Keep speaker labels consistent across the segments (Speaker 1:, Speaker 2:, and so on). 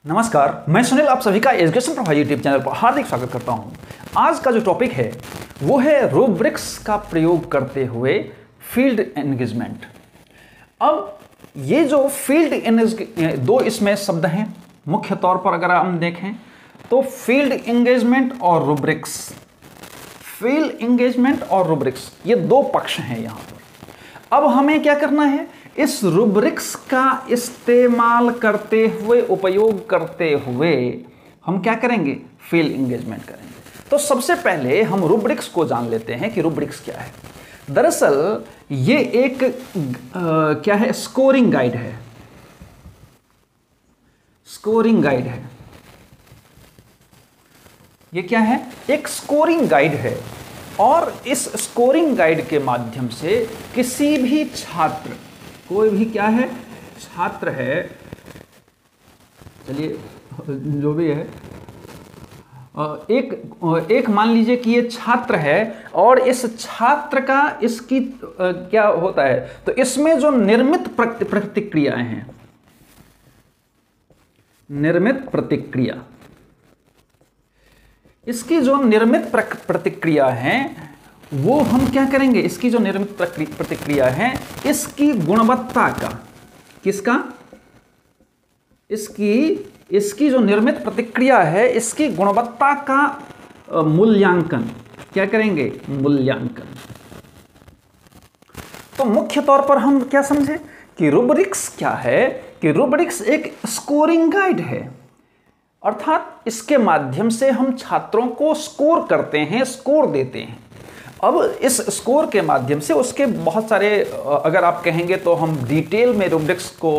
Speaker 1: नमस्कार, मैं सुनील आप सभी का एजुकेशन प्रभा यूट्यूब चैनल पर हार्दिक स्वागत करता हूं। आज का जो टॉपिक है वो है रूब्रिक्स का प्रयोग करते हुए फील्ड एंगेजमेंट। अब ये जो फील्ड दो इसमें शब्द हैं मुख्य तौर पर अगर हम देखें तो फील्ड एंगेजमेंट और रूब्रिक्स। फील्ड एंगेजमेंट और रूब्रिक्स ये दो पक्ष हैं यहाँ पर। अब हमें क्या करना है, इस रूब्रिक्स का इस्तेमाल करते हुए, उपयोग करते हुए हम क्या करेंगे, फील्ड एंगेजमेंट करेंगे। तो सबसे पहले हम रूब्रिक्स को जान लेते हैं कि रूब्रिक्स क्या है। दरअसल ये एक क्या है, स्कोरिंग गाइड है। स्कोरिंग गाइड है, ये क्या है, एक स्कोरिंग गाइड है। और इस स्कोरिंग गाइड के माध्यम से किसी भी छात्र, कोई भी क्या है, छात्र है, चलिए जो भी है, एक मान लीजिए कि ये छात्र है और इस छात्र का इसकी क्या होता है, तो इसमें जो निर्मित प्रतिक्रियाएं हैं, निर्मित प्रतिक्रिया, इसकी जो निर्मित प्रतिक्रिया है वो हम क्या करेंगे, इसकी जो निर्मित प्रतिक्रिया है इसकी गुणवत्ता का, किसका, इसकी जो निर्मित प्रतिक्रिया है इसकी गुणवत्ता का मूल्यांकन क्या करेंगे, मूल्यांकन। तो मुख्य तौर पर हम क्या समझे कि रूब्रिक्स क्या है, कि रूब्रिक्स एक स्कोरिंग गाइड है, अर्थात इसके माध्यम से हम छात्रों को स्कोर करते हैं, स्कोर देते हैं। अब इस स्कोर के माध्यम से उसके बहुत सारे, अगर आप कहेंगे तो हम डिटेल में रूब्रिक्स को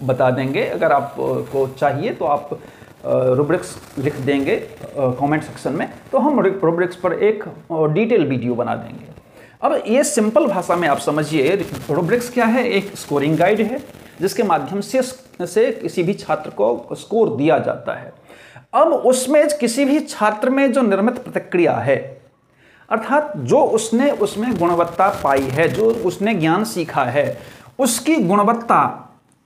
Speaker 1: बता देंगे। अगर आपको चाहिए तो आप रूब्रिक्स लिख देंगे कमेंट सेक्शन में, तो हम रूब्रिक्स पर एक डिटेल वीडियो बना देंगे। अब ये सिंपल भाषा में आप समझिए, रूब्रिक्स क्या है, एक स्कोरिंग गाइड है जिसके माध्यम से किसी भी छात्र को स्कोर दिया जाता है। अब उसमें किसी भी छात्र में जो निर्मित प्रतिक्रिया है, अर्थात जो उसने उसमें गुणवत्ता पाई है, जो उसने ज्ञान सीखा है, उसकी गुणवत्ता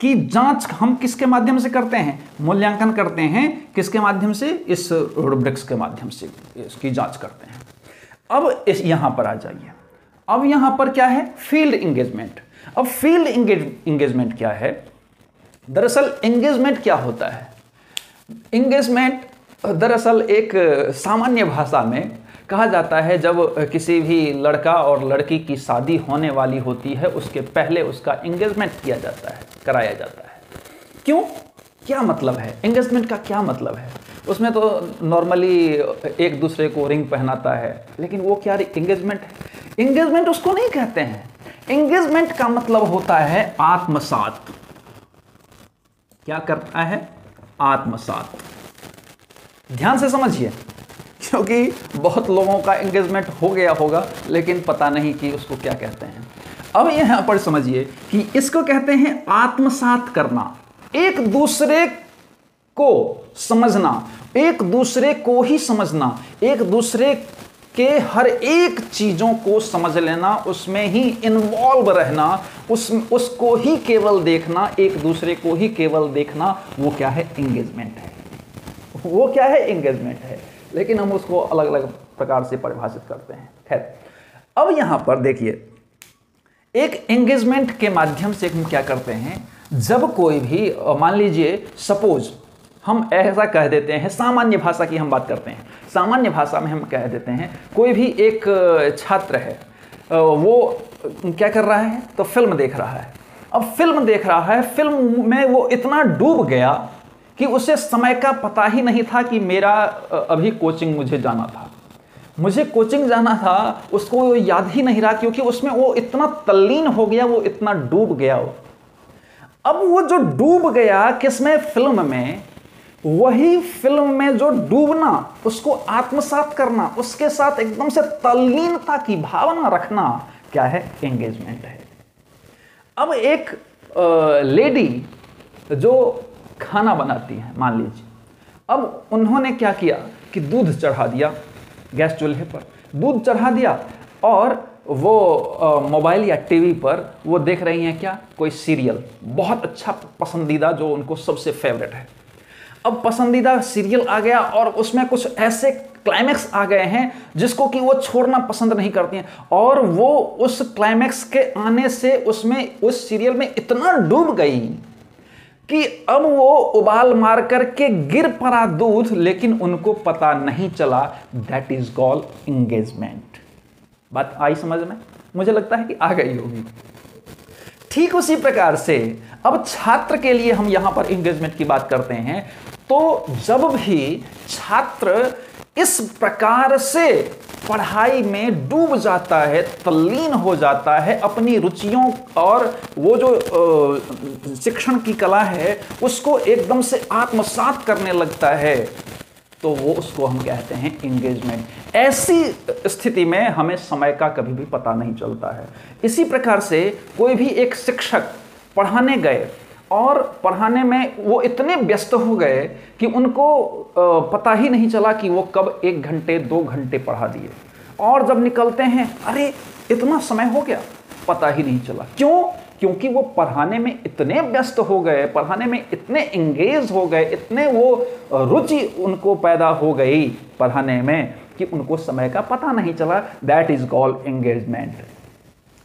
Speaker 1: की जांच हम किसके माध्यम से करते हैं, मूल्यांकन करते हैं, किसके माध्यम से, इस रूब्रिक्स के माध्यम से इसकी जांच करते हैं। अब यहां पर आ जाइए, अब यहां पर क्या है, फील्ड एंगेजमेंट। अब फील्ड एंगेजमेंट क्या है, दरअसल एंगेजमेंट क्या होता है, एंगेजमेंट दरअसल एक सामान्य भाषा में कहा जाता है जब किसी भी लड़का और लड़की की शादी होने वाली होती है उसके पहले उसका एंगेजमेंट किया जाता है, कराया जाता है। क्यों, क्या मतलब है, एंगेजमेंट का क्या मतलब है। उसमें तो नॉर्मली एक दूसरे को रिंग पहनाता है, लेकिन वो क्या एंगेजमेंट है, एंगेजमेंट उसको नहीं कहते हैं। एंगेजमेंट का मतलब होता है आत्मसात। क्या करता है, आत्मसात। ध्यान से समझिए, क्योंकि बहुत लोगों का एंगेजमेंट हो गया होगा लेकिन पता नहीं कि उसको क्या कहते हैं। अब यहां पर समझिए कि इसको कहते हैं आत्मसात करना, एक दूसरे को समझना, एक दूसरे को ही समझना, एक दूसरे के हर एक चीजों को समझ लेना, उसमें ही इन्वॉल्व रहना, उसको ही केवल देखना, एक दूसरे को ही केवल देखना, वो क्या है, एंगेजमेंट है। वो क्या है, एंगेजमेंट है, लेकिन हम उसको अलग अलग प्रकार से परिभाषित करते हैं। खैर, अब यहां पर देखिए, एक एंगेजमेंट के माध्यम से हम क्या करते हैं, जब कोई भी, मान लीजिए सपोज हम ऐसा कह देते हैं, सामान्य भाषा की हम बात करते हैं, सामान्य भाषा में हम कह देते हैं कोई भी एक छात्र है, वो क्या कर रहा है, तो फिल्म देख रहा है। अब फिल्म देख रहा है, फिल्म में वो इतना डूब गया कि उसे समय का पता ही नहीं था कि मेरा अभी कोचिंग मुझे जाना था, मुझे कोचिंग जाना था, उसको याद ही नहीं रहा, क्योंकि उसमें वो इतना तल्लीन हो गया, वो इतना डूब गया। अब वो जो डूब गया किसमें, फिल्म में, वही फिल्म में जो डूबना, उसको आत्मसात करना, उसके साथ एकदम से तल्लीनता की भावना रखना, क्या है, एंगेजमेंट है। अब एक लेडी जो खाना बनाती है, मान लीजिए, अब उन्होंने क्या किया कि दूध चढ़ा दिया गैस चूल्हे पर, दूध चढ़ा दिया और वो मोबाइल या टीवी पर वो देख रही हैं क्या, कोई सीरियल, बहुत अच्छा पसंदीदा जो उनको सबसे फेवरेट है। अब पसंदीदा सीरियल आ गया और उसमें कुछ ऐसे क्लाइमैक्स आ गए हैं जिसको कि वो छोड़ना पसंद नहीं करती हैं, और वो उस क्लाइमैक्स के आने से उसमें उस सीरियल में इतना डूब गई कि अब वो उबाल मार करके गिर पड़ा दूध, लेकिन उनको पता नहीं चला। That is called engagement. बात आई समझ में? मुझे लगता है कि आ गई होगी। ठीक उसी प्रकार से अब छात्र के लिए हम यहां पर एंगेजमेंट की बात करते हैं, तो जब भी छात्र इस प्रकार से पढ़ाई में डूब जाता है, तल्लीन हो जाता है, अपनी रुचियों और वो जो शिक्षण की कला है उसको एकदम से आत्मसात करने लगता है, तो वो उसको हम कहते हैं एंगेजमेंट। ऐसी स्थिति में हमें समय का कभी भी पता नहीं चलता है। इसी प्रकार से कोई भी एक शिक्षक पढ़ाने गए और पढ़ाने में वो इतने व्यस्त हो गए कि उनको पता ही नहीं चला कि वो कब 1 घंटे 2 घंटे पढ़ा दिए, और जब निकलते हैं अरे इतना समय हो गया, पता ही नहीं चला। क्यों? क्योंकि वो पढ़ाने में इतने व्यस्त हो गए, पढ़ाने में इतने एंगेज हो गए, इतने वो रुचि उनको पैदा हो गई पढ़ाने में कि उनको समय का पता नहीं चला। That is called engagement.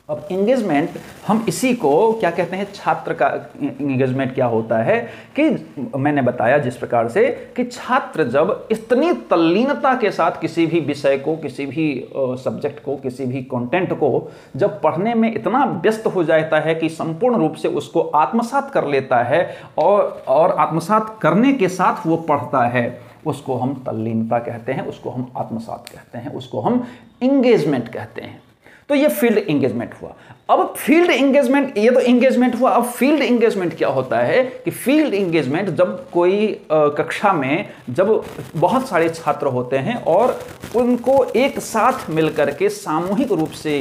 Speaker 1: अब एंगेजमेंट हम इसी को क्या कहते हैं, छात्र का एंगेजमेंट क्या होता है कि मैंने बताया जिस प्रकार से कि छात्र जब इतनी तल्लीनता के साथ किसी भी विषय को, किसी भी सब्जेक्ट को, किसी भी कंटेंट को जब पढ़ने में इतना व्यस्त हो जाता है कि संपूर्ण रूप से उसको आत्मसात कर लेता है और आत्मसात करने के साथ वो पढ़ता है, उसको हम तल्लीनता कहते हैं, उसको हम आत्मसात कहते हैं, उसको हम एंगेजमेंट कहते हैं। तो ये फील्ड एंगेजमेंट हुआ। अब फील्ड एंगेजमेंट, ये तो एंगेजमेंट हुआ। अब फील्ड एंगेजमेंट क्या होता है कि फील्ड एंगेजमेंट जब कोई कक्षा में जब बहुत सारे छात्र होते हैं और उनको एक साथ मिलकर के, सामूहिक रूप से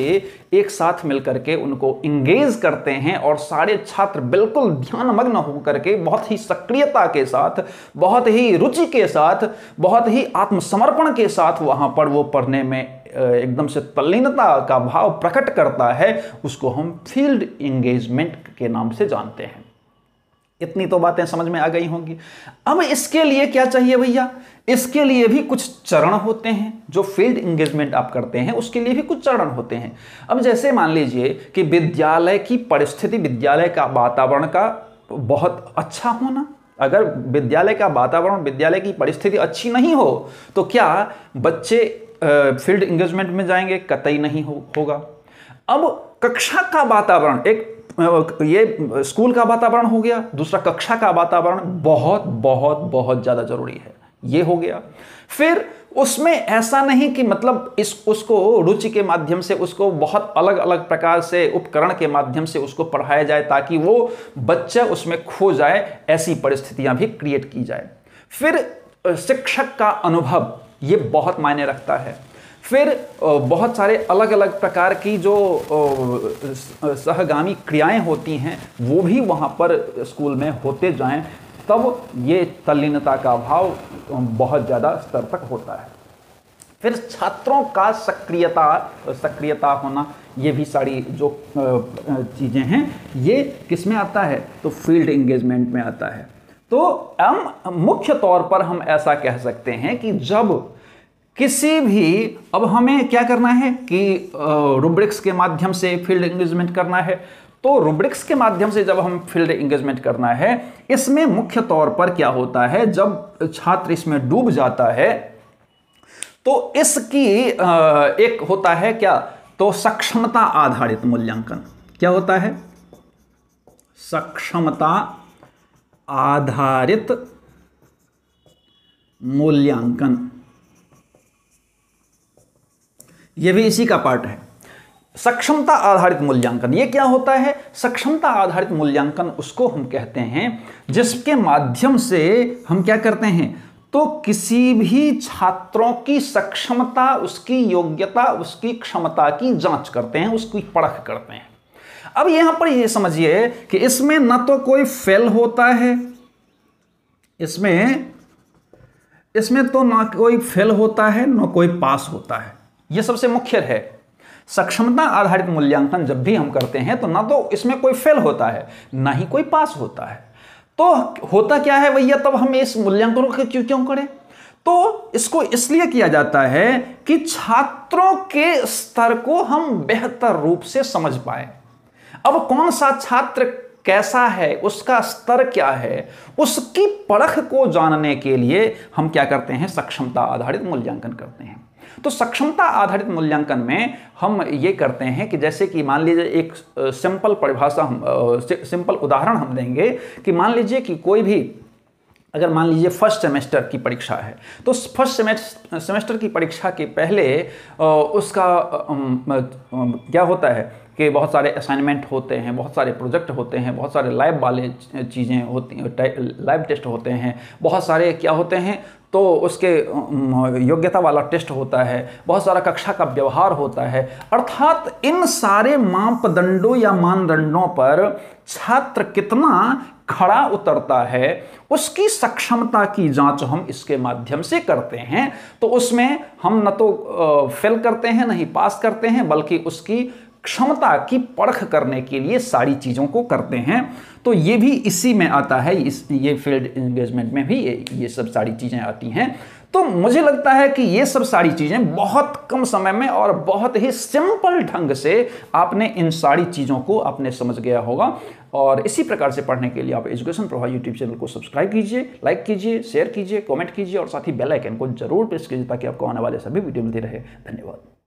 Speaker 1: एक साथ मिलकर के उनको एंगेज करते हैं और सारे छात्र बिल्कुल ध्यानमग्न होकर के बहुत ही सक्रियता के साथ, बहुत ही रुचि के साथ, बहुत ही आत्मसमर्पण के साथ वहां पर वो पढ़ने में एकदम से तल्लीनता का भाव प्रकट करता है, उसको हम फील्ड एंगेजमेंट के नाम से जानते हैं। इतनी तो बातें समझ में आ गई होंगी। अब इसके लिए क्या चाहिए भैया? इसके लिए भी कुछ चरण होते हैं। जो फील्ड एंगेजमेंट आप करते हैं उसके लिए भी कुछ चरण होते हैं। अब जैसे मान लीजिए कि विद्यालय की परिस्थिति, विद्यालय का वातावरण का बहुत अच्छा होना। अगर विद्यालय का वातावरण, विद्यालय की परिस्थिति अच्छी नहीं हो तो क्या बच्चे फील्ड एंगेजमेंट में जाएंगे? कतई नहीं होगा। अब कक्षा का वातावरण, एक ये स्कूल का वातावरण हो गया, दूसरा कक्षा का वातावरण बहुत बहुत बहुत ज़्यादा जरूरी है, ये हो गया। फिर उसमें ऐसा नहीं कि मतलब उसको रुचि के माध्यम से उसको बहुत अलग अलग प्रकार से उपकरण के माध्यम से उसको पढ़ाया जाए ताकि वो बच्चा उसमें खो जाए, ऐसी परिस्थितियां भी क्रिएट की जाए। फिर शिक्षक का अनुभव ये बहुत मायने रखता है। फिर बहुत सारे अलग अलग प्रकार की जो सहगामी क्रियाएं होती हैं वो भी वहाँ पर स्कूल में होते जाएं, तब ये तल्लीनता का भाव बहुत ज़्यादा स्तर तक होता है। फिर छात्रों का सक्रियता होना, ये भी सारी जो चीज़ें हैं ये किस में आता है? तो फील्ड एंगेजमेंट में आता है। तो हम मुख्य तौर पर हम ऐसा कह सकते हैं कि जब किसी भी, अब हमें क्या करना है कि रूब्रिक्स के माध्यम से फील्ड एंगेजमेंट करना है, तो रूब्रिक्स के माध्यम से जब हम फील्ड एंगेजमेंट करना है, इसमें मुख्य तौर पर क्या होता है, जब छात्र इसमें डूब जाता है तो इसकी एक होता है क्या, तो सक्षमता आधारित मूल्यांकन। क्या होता है? सक्षमता आधारित मूल्यांकन। यह भी इसी का पार्ट है। सक्षमता आधारित मूल्यांकन ये क्या होता है? सक्षमता आधारित मूल्यांकन उसको हम कहते हैं जिसके माध्यम से हम क्या करते हैं, तो किसी भी छात्रों की सक्षमता, उसकी योग्यता, उसकी क्षमता की जांच करते हैं, उसकी परख करते हैं। अब यहां पर ये समझिए कि इसमें न तो कोई फेल होता है, इसमें तो ना कोई फेल होता है न कोई पास होता है। यह सबसे मुख्य है। सक्षमता आधारित मूल्यांकन जब भी हम करते हैं तो ना तो इसमें कोई फेल होता है ना ही कोई पास होता है। तो होता क्या है भैया, तब हम इस मूल्यांकनों को क्यों करें? तो इसको इसलिए किया जाता है कि छात्रों के स्तर को हम बेहतर रूप से समझ पाए। अब कौन सा छात्र कैसा है, उसका स्तर क्या है, उसकी परख को जानने के लिए हम क्या करते हैं, सक्षमता आधारित मूल्यांकन करते हैं। तो सक्षमता आधारित मूल्यांकन में हम ये करते हैं कि जैसे कि मान लीजिए एक सिंपल परिभाषा सिंपल उदाहरण हम देंगे कि मान लीजिए कि कोई भी, अगर मान लीजिए फर्स्ट सेमेस्टर की परीक्षा है, तो फर्स्ट सेमेस्टर की परीक्षा के पहले उसका क्या होता है कि बहुत सारे असाइनमेंट होते हैं, बहुत सारे प्रोजेक्ट होते हैं, बहुत सारे लैब वाले चीज़ें होती हैं, लैब टेस्ट होते हैं, बहुत सारे क्या होते हैं, तो उसके योग्यता वाला टेस्ट होता है, बहुत सारा कक्षा का व्यवहार होता है। अर्थात इन सारे मापदंडों या मानदंडों पर छात्र कितना खड़ा उतरता है, उसकी सक्षमता की जांच हम इसके माध्यम से करते हैं। तो उसमें हम न तो फेल करते हैं, नहीं पास करते हैं, बल्कि उसकी क्षमता की परख करने के लिए सारी चीज़ों को करते हैं। तो ये भी इसी में आता है, ये फील्ड एंगेजमेंट में भी ये सब सारी चीज़ें आती हैं। तो मुझे लगता है कि ये सब सारी चीज़ें बहुत कम समय में और बहुत ही सिंपल ढंग से आपने इन सारी चीज़ों को आपने समझ गया होगा। और इसी प्रकार से पढ़ने के लिए आप एजुकेशन प्रवाह यूट्यूब चैनल को सब्सक्राइब कीजिए, लाइक कीजिए, शेयर कीजिए, कमेंट कीजिए और साथ ही बेल आइकन को जरूर प्रेस कीजिए ताकि आपको आने वाले सभी वीडियो मिलते रहे। धन्यवाद।